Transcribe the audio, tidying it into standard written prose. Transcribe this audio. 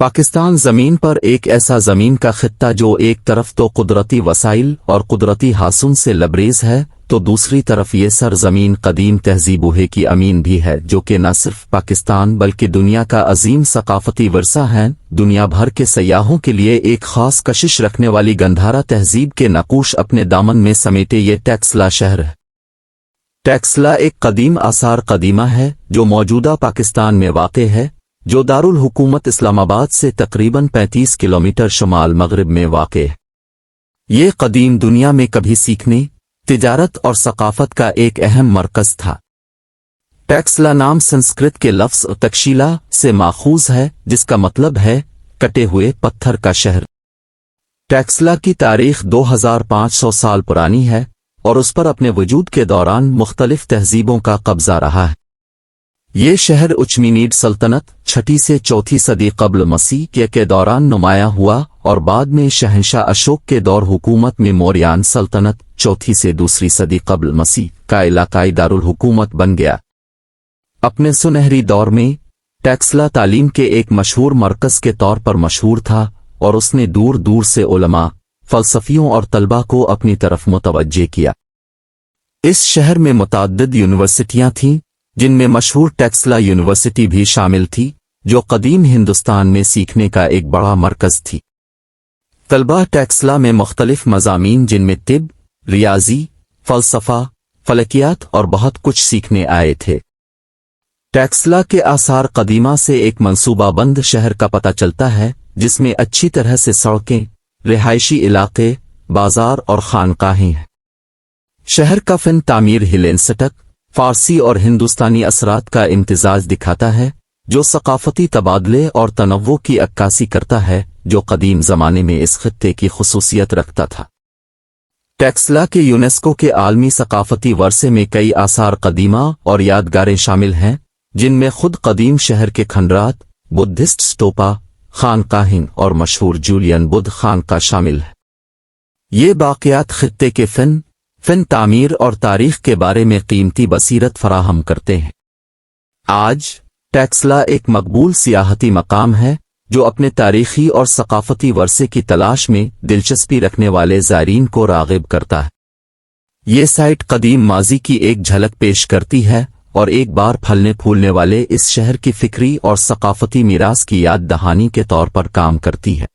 پاکستان زمین پر ایک ایسا زمین کا خطہ جو ایک طرف تو قدرتی وسائل اور قدرتی حسن سے لبریز ہے تو دوسری طرف یہ سرزمین قدیم تہذیبوں کی امین بھی ہے جو کہ نہ صرف پاکستان بلکہ دنیا کا عظیم ثقافتی ورثہ ہے۔ دنیا بھر کے سیاحوں کے لیے ایک خاص کشش رکھنے والی گندھارا تہذیب کے نقوش اپنے دامن میں سمیٹے یہ ٹیکسلا شہر ہے۔ ٹیکسلا ایک قدیم آثار قدیمہ ہے جو موجودہ پاکستان میں واقع ہے، جو دارالحکومت اسلام آباد سے تقریباً 35 کلومیٹر شمال مغرب میں واقع ہے۔ یہ قدیم دنیا میں کبھی سیکھنے، تجارت اور ثقافت کا ایک اہم مرکز تھا۔ ٹیکسلا نام سنسکرت کے لفظ تکشیلا سے ماخوذ ہے جس کا مطلب ہے کٹے ہوئے پتھر کا شہر۔ ٹیکسلا کی تاریخ 2500 سال پرانی ہے اور اس پر اپنے وجود کے دوران مختلف تہذیبوں کا قبضہ رہا ہے۔ یہ شہر اچمینیڈ سلطنت 6 سے 4 صدی قبل مسیح کے دوران نمایاں ہوا اور بعد میں شہنشاہ اشوک کے دور حکومت میں موریان سلطنت 4 سے 2 صدی قبل مسیح کا علاقائی دارالحکومت بن گیا۔ اپنے سنہری دور میں ٹیکسلا تعلیم کے ایک مشہور مرکز کے طور پر مشہور تھا اور اس نے دور دور سے علماء، فلسفیوں اور طلباء کو اپنی طرف متوجہ کیا۔ اس شہر میں متعدد یونیورسٹیاں تھیں جن میں مشہور ٹیکسلا یونیورسٹی بھی شامل تھی جو قدیم ہندوستان میں سیکھنے کا ایک بڑا مرکز تھی۔ طلباء ٹیکسلا میں مختلف مضامین جن میں طب، ریاضی، فلسفہ، فلکیات اور بہت کچھ سیکھنے آئے تھے۔ ٹیکسلا کے آثار قدیمہ سے ایک منصوبہ بند شہر کا پتہ چلتا ہے جس میں اچھی طرح سے سڑکیں، رہائشی علاقے، بازار اور خانقاہیں ہیں۔ شہر کا فن تعمیر ہیلینسٹک، فارسی اور ہندوستانی اثرات کا امتزاج دکھاتا ہے جو ثقافتی تبادلے اور تنوع کی عکاسی کرتا ہے جو قدیم زمانے میں اس خطے کی خصوصیت رکھتا تھا۔ ٹیکسلا کے یونیسکو کے عالمی ثقافتی ورثے میں کئی آثار قدیمہ اور یادگاریں شامل ہیں جن میں خود قدیم شہر کے کھنڈرات، بدھسٹ سٹوپا، خانقاہیں اور مشہور جولین بدھ خانقاہ شامل ہے۔ یہ باقیات خطے کے فن تعمیر اور تاریخ کے بارے میں قیمتی بصیرت فراہم کرتے ہیں۔ آج ٹیکسلا ایک مقبول سیاحتی مقام ہے جو اپنے تاریخی اور ثقافتی ورثے کی تلاش میں دلچسپی رکھنے والے زائرین کو راغب کرتا ہے۔ یہ سائٹ قدیم ماضی کی ایک جھلک پیش کرتی ہے اور ایک بار پھلنے پھولنے والے اس شہر کی فکری اور ثقافتی میراث کی یاد دہانی کے طور پر کام کرتی ہے۔